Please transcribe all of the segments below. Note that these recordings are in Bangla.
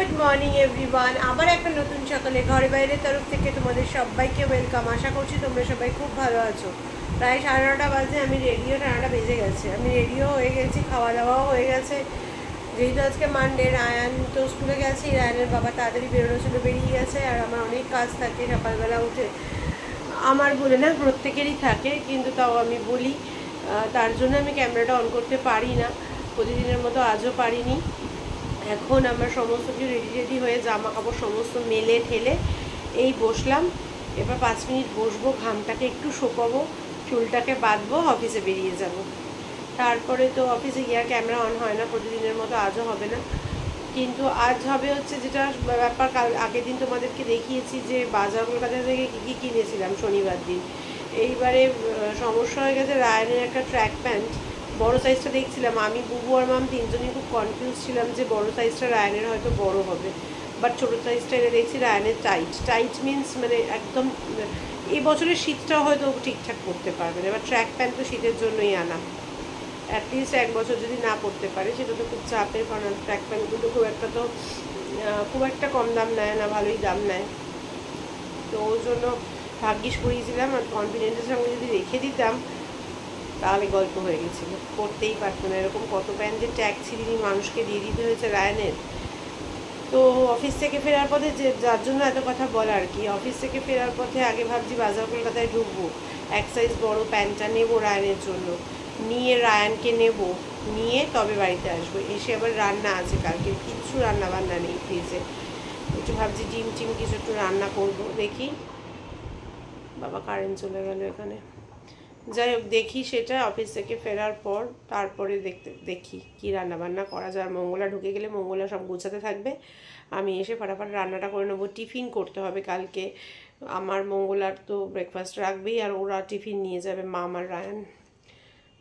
Good morning everyone. আবার একটা নতুন সকালে ঘরে বাইরের তরফ থেকে তোমাদের সবাইকে ওয়েলকাম। আশা করছি তোমরা সবাই খুব ভালো আছো। প্রায় 9:30 বাজে, আমি রেডিও 9টা বেজে গেছে, আমি রেডিও হয়ে গেছি, খাওয়া দাওয়াও হয়ে গেছে। যেহেতু আজকে মানডে, রায়ান তো স্কুলে গেছি, রায়ানের বাবা তাড়াতাড়ি বেরোনো ছিল, বেরিয়ে গেছে। আর আমার অনেক কাজ থাকে সকালবেলা উঠে, আমার বলে না প্রত্যেকেরই থাকে, কিন্তু তাও আমি বলি, তার জন্য আমি ক্যামেরাটা অন করতে পারি না, প্রতিদিনের মতো আজও পারিনি। এখন আমার সমস্ত কিছু রেডি হয়ে জামা কাপড় সমস্ত মেলে ঠেলে এই বসলাম। এবার 5 মিনিট বসবো, ঘামটাকে একটু শোকাবো, চুলটাকে বাঁধবো, অফিসে বেরিয়ে যাব। তারপরে তো অফিসে গিয়ে আর ক্যামেরা অন হয় না, প্রতিদিনের মতো আজও হবে না। কিন্তু আজ হবে হচ্ছে যেটা ব্যাপার, কাল আগের দিন তোমাদেরকে দেখিয়েছি যে বাজার কলকাতা থেকে কী কী কিনেছিলাম শনিবার দিন। এইবারে সমস্যা হয়ে গেছে, রায়ানের একটা ট্র্যাক প্যান্ট বড় সাইজটা দেখছিলাম, আমি বুবু আর মাম তিনজনই খুব কনফিউজ ছিলাম যে বড় সাইজটা রায়ানের হয়তো বড় হবে, বাট ছোটো সাইজটা এনে দেখছি রায়ানের টাইট মিনস মানে একদম এই বছরের শীতটাও হয়তো ঠিকঠাক করতে পারবে না। এবার ট্র্যাক প্যান্ট তো শীতের জন্যই আনা, অ্যাটলিস্ট 1 বছর যদি না পড়তে পারে সেটা তো খুব চাপের, কারণ ট্র্যাক প্যান্টগুলো খুব একটা কম দাম নেয় না, ভালোই দাম নেয়। তো ওর জন্য ভাগ্যিস করিয়েছিলাম, আর কনফিডেন্সের সঙ্গে যদি রেখে দিতাম তাহলে গল্প হয়ে গেছিলো, করতেই পারতো না। এরকম কত প্যান্টের ট্যাগ ছিঁড়িনি মানুষকে দিয়ে দিতে হয়েছে রায়ানের। তো অফিস থেকে ফেরার পথে, যার জন্য এত কথা বলা আর কি, অফিস থেকে ফেরার পথে আগে ভাবছি বাজার কলকাতায় ঢুকবো, 1 সাইজ বড় প্যান্টটা নেবো রায়ানের জন্য, নিয়ে রায়ানকে নেব, নিয়ে তবে বাড়িতে আসবো। এসে আবার রান্না আছে, কালকে কিচ্ছু রান্না বান্না নেই ফ্রিজে, একটু ভাবছি ডিম কিছু একটু রান্না করব, দেখি। বাবা কারেন্ট চলে গেল এখানে, যাই হোক দেখি সেটা অফিস থেকে ফেরার পর, তারপরে দেখি কি রান্না বান্না করা যায়। মঙ্গলা ঢুকে গেলে মঙ্গলা সব গোছাতে থাকবে, আমি এসে ফাটাফাট রান্নাটা করে নেবো। টিফিন করতে হবে কালকে, আমার মঙ্গলার তো ব্রেকফাস্ট রাখবেই, আর ওরা টিফিন নিয়ে যাবে, মা আর রায়ান।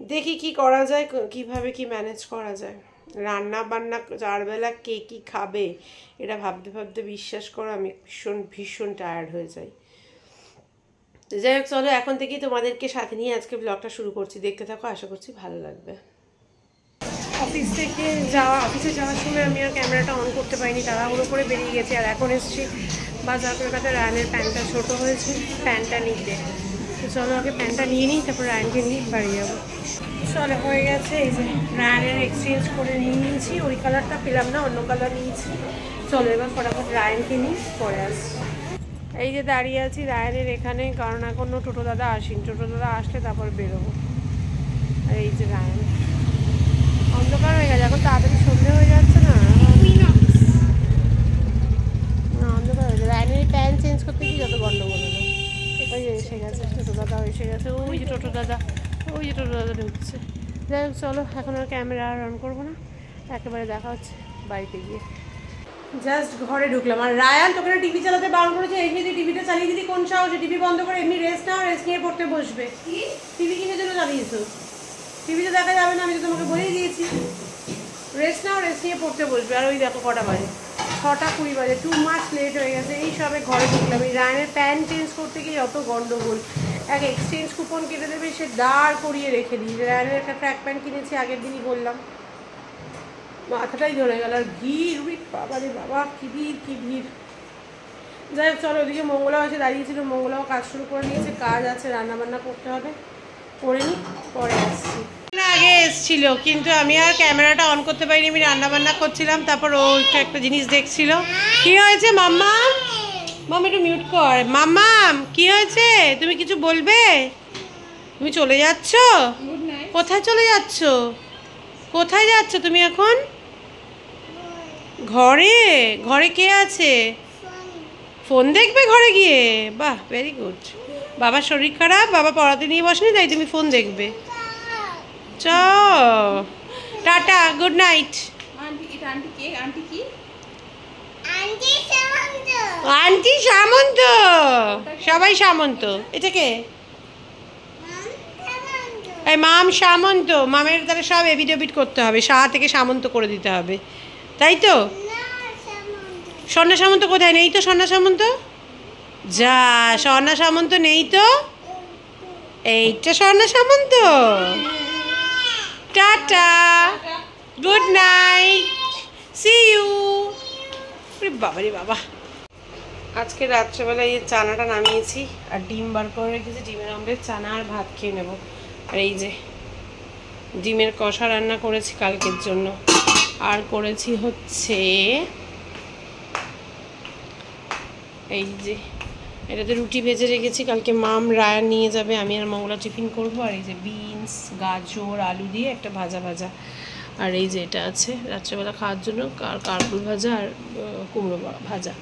দেখি কি করা যায়, কিভাবে কি ম্যানেজ করা যায়। রান্না বান্না 4 বেলা কে কী খাবে এটা ভাবতে ভাবতে বিশ্বাস করো আমি ভীষণ টায়ার্ড হয়ে যাই। যাই হোক চলো, এখন থেকেই তোমাদেরকে সাথে নিয়ে আজকে ব্লগটা শুরু করছি, দেখতে থাকো, আশা করছি ভালো লাগবে। অফিসে যাওয়ার সময় আমি আর ক্যামেরাটা অন করতে পারিনি, তাড়াহুড়ো করে বেরিয়ে গেছি। আর এখন এসেছি বাজার কলকাতায়, রায়ানের প্যান্টটা ছোটো হয়েছে, প্যান্টটা নিতে। তো চলো আগে প্যান্টটা নিয়ে নিই, তারপর রায়ানকে নিয়ে বাড়ি যাবো। চলো হয়ে গেছে, এই যে রায়ানের এক্সচেঞ্জ করে নিয়ে নিয়েছি, ওই কালারটা পেলাম না, অন্য কালার নিয়েছি। চলো এবার ফটাফট রায়ানকে নিয়ে পরে আসছি। এই যে দাঁড়িয়ে আছি রায়ানের এখানে, কারণ এখনও টোটো দাদা আসেনি, টোটো দাদা আসলে তারপর বেরোবো। আর এই যে রায়ান, অন্ধকার হয়ে গেছে, এখন তাড়াতাড়ি সন্ধে হয়ে যাচ্ছে না, অন্ধকার হয়ে যাবে। রায়ানের প্যান্ট চেঞ্জ করতে কি যত গন্ডগোল হলো। ওই যে এসে গেছে টোটো দাদা, এসে গেছে, ওই যে টোটো দাদা, ওই যে টোটো দাদা ঢুকছে। যাই হোক চলো, এখন আর ক্যামেরা আর অন করবো না, একেবারে দেখা হচ্ছে বাড়িতে গিয়ে। জাস্ট ঘরে ঢুকলাম, আর রায়ান তোকে টিভি চালাতে বারণ করেছে, এমনি তুই টিভিটা চালিয়ে দিদি, কোন সাহসে? টিভি বন্ধ করে এমনি রেস্ট নাও, রেস্ট নিয়ে পড়তে বসবে। টিভি কিনে জন্য চালিয়েছো? টিভিতে দেখা যাবে না, আমি তো তোমাকে বলেই দিয়েছি, রেস্ট নাও, রেস্ট নিয়ে পড়তে বসবে। আর ওই দেখো কটা বাজে, 6:20 বাজে, 2 মাস লেট হয়ে গেছে। এই সবে ঘরে ঢুকলাম, এই রায়ানের প্যান্ট চেঞ্জ করতে গিয়ে অত গন্ডগোল, এক এক্সচেঞ্জ কুপন কেটে দেবে, সে দাঁড় করিয়ে রেখে দিই। রায়ানের একটা ট্র্যাক প্যান্ট কিনেছি, আগের দিনই বললাম, মাথাটাই ধরে গেল। আর ভিড়, বাবা রে বাবা, কি ভিড়। যাই হোক চলো, ওদিকে মঙ্গলাও এসে দাঁড়িয়েছিল, মঙ্গলাও কাজ শুরু করে নিয়েছে, কাজ আছে, রান্নাবান্না করতে হবে, করে নিই, পরে আসছি। আগে এসছিল, কিন্তু আমি আর ক্যামেরাটা অন করতে পারিনি, আমি রান্নাবান্না করছিলাম। তারপর ও একটা জিনিস দেখছিল। কি হয়েছে মাম্মা? মাম্মা একটু মিউট কর। মাম্মা কি হয়েছে, তুমি কিছু বলবে? তুমি চলে যাচ্ছ? কোথায় চলে যাচ্ছ? কোথায় যাচ্ছ তুমি এখন? ঘরে? ঘরে কে আছে? ফোন দেখবে ঘরে গিয়ে? বাহ, ভেরি গুড। বাবার শরীর খারাপ, বাবা পড়াতে নিয়ে বসেনি, তাই তুমি ফোন দেখবে। চ টাটা, গুড নাইট। আন্টি সামন্ত, সবাই সামন্ত। এটা কে? এই মাম সামন্ত, মামের তাহলে সব এভিডেভিট করতে হবে, সাহা থেকে সামন্ত করে দিতে হবে, তাই তো? স্বর্ণা সামন্ত কোথায়? নেই তো স্বর্ণা সামন্ত, যা স্বর্ণা সামন্ত নেই তো, এইটা Swarna Samanta. Tata, good night, see you. বাবারে বাবা, আজকে রাত্রেবেলায় এই চানাটা নামিয়েছি আর ডিম বার করে রেখেছি, ডিমের অমলেট, চানা আর ভাত খেয়ে নেব। আর এই যে ডিমের কষা রান্না করেছি কালকের জন্য, আর করেছি হচ্ছে এই যে এটাতে রুটি ভেজে রেখেছি, কালকে মাম রায়া নিয়ে যাবে, আমি আর মঙ্গলা টিফিন করবো। আর এই যে বিনস, গাজর, আলু দিয়ে একটা ভাজা ভাজা। আর এই যে এটা আছে রাত্রেবেলা খাওয়ার জন্য কারকুল ভাজা আর কুমড়ো ভাজা।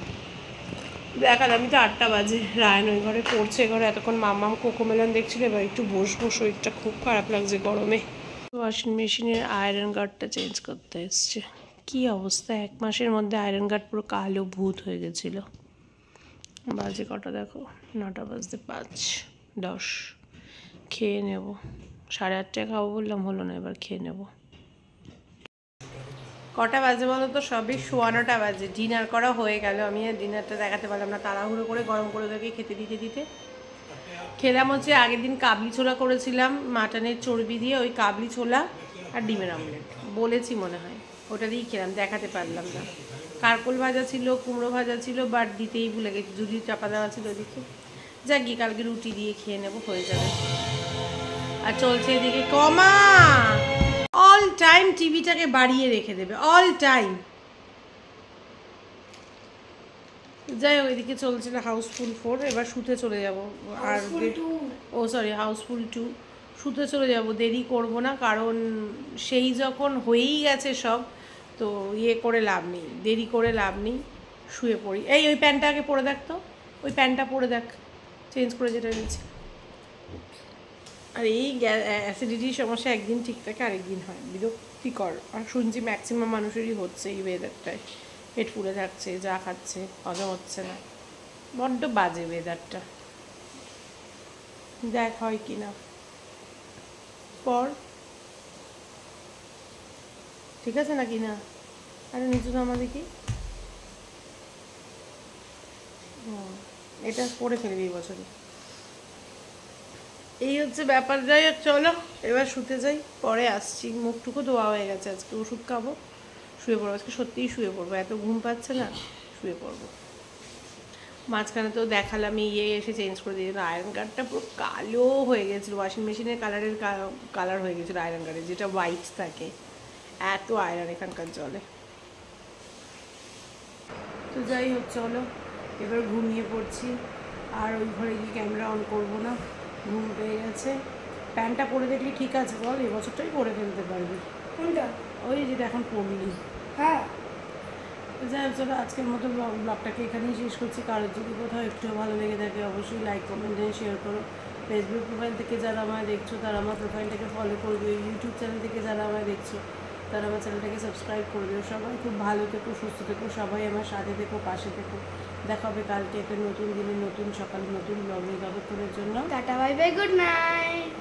দেখাল আমি তো 8টা বাজে, রায়ন ওই ঘরে পড়ছে, ঘরে এতক্ষণ মাম্মাম কোকোমেলন দেখছিল, এবার একটু বসবো, শরীরটা খুব খারাপ লাগছে গরমে। ওয়াশিং মেশিনের আয়রন গার্ডটা চেঞ্জ করতে এসছে। কি অবস্থা, 1 মাসের মধ্যে আয়রন গার্ড পুরো কালো ভূত হয়ে গেছিলো। বাজে কটা দেখো, 9টা বাজতে 5-10। খেয়ে নেব, 8:30টায় খাবো বললাম, হলো না, এবার খেয়ে নেব। কটা বাজে বলো তো, সবই 9:15 বাজে। ডিনার করা হয়ে গেল, আমি আর ডিনারটা দেখাতে পারলাম না, তাড়াহুড়ো করে গরম করে ওদেরকে খেতে দিতে খেলাম হচ্ছে আগের দিন কাবলি ছোলা করেছিলাম মাটনের চর্বি দিয়ে, ওই কাবলি ছোলা আর ডিমের অমলেট বলেছি মনে হয়, ওটা দিয়েই খেলাম, দেখাতে পারলাম না। কারকোল ভাজা ছিল, কুমড়ো ভাজা ছিল, বাট দিতেই ভুলে গেছি, জুড়ি চাপা দেওয়া ছিল ওদিকে। যাক গিয়ে কালকে রুটি দিয়ে খেয়ে নেবো, হয়ে যাবে। আর চলছে এদিকে কমা, অল টাইম টিভিটাকে বাড়িয়ে রেখে দেবে, অল টাইম। যাই হোক, এদিকে চলছিল হাউসফুল 4, এবার শুতে চলে যাব। আর ও সরি, হাউসফুল 2 শুতে চলে যাব, দেরি করব না, কারণ সেই যখন হয়েই গেছে সব, তো করে লাভ নেই, দেরি করে লাভ নেই, শুয়ে পড়ি। ওই প্যান্টটা আগে পরে দেখ তো, ওই প্যান্টটা পরে দেখ, চেঞ্জ করে যেটা নিয়েছি। আর এই অ্যাসিডিটির সমস্যা একদিন ঠিক থাকে, আরেকদিন হয়, বিরক্তিকর। আর শুনছি ম্যাক্সিমাম মানুষেরই হচ্ছে এই ওয়েদারটায়, পেট ফুলে থাকছে, যা খাচ্ছে হজম হচ্ছে না, বড্ড বাজে ওয়েদারটা। দেখ হয় কি না, পর ঠিক আছে নাকি না। আরে নিচু তো আমাদের কি এটা পরে ফেলবি এই বছরে, এই হচ্ছে ব্যাপার। যাই হোক চলো এবার শুতে যাই, পরে আসছি। মুখটুকু ধোয়া হয়ে গেছে, আজকে ওষুধ খাবো, শুয়ে পড়বো, আজকে সত্যিই শুয়ে পড়বো, এত ঘুম পাচ্ছে না, শুয়ে পড়বো। মাঝখানে তো দেখালাম এসে চেঞ্জ করে দিয়ে, আয়রন গার্ডটা পুরো কালো হয়ে গেছিলো, ওয়াশিং মেশিনের কালার হয়ে গেছিলো আয়রন গার্ডের, যেটা হোয়াইট থাকে, এত আয়রন এখানকার জলে। তো যাই হোক চলো এবার ঘুমিয়ে পড়ছি, আর ওই ঘরে গিয়ে ক্যামেরা অন করবো না, ঘুম পেয়ে গেছে। প্যান্টটা পরে দেখলি ঠিক আছে বল, এবছরটাই পরে ফেলতে পারবি। কোনটা? ওই যেটা এখন পরলি। হ্যাঁ। যাই হোক চলো আজকের মতো ব্লগটাকে এখানেই শেষ করছি। কারোর যদি কোথাও একটু ভালো লেগে থাকে অবশ্যই লাইক কমেন্ট দিয়ে শেয়ার করো। ফেসবুক প্রোফাইল থেকে যারা আমায় দেখছো তারা আমার প্রোফাইলটাকে ফলো করবে, ইউটিউব চ্যানেল থেকে যারা আমায় দেখছো তারা আমার চ্যানেলটাকে সাবস্ক্রাইব করবে। সবাই খুব ভালো থেকো, সুস্থ থেকো, সবাই আমার সাথে থেকো, পাশে থেকো। দেখা হবে কালকে একটা নতুন দিনে, নতুন সকালে, নতুন ব্লগ নিয়ে। ততক্ষণের জন্য tata, bye bye, good night.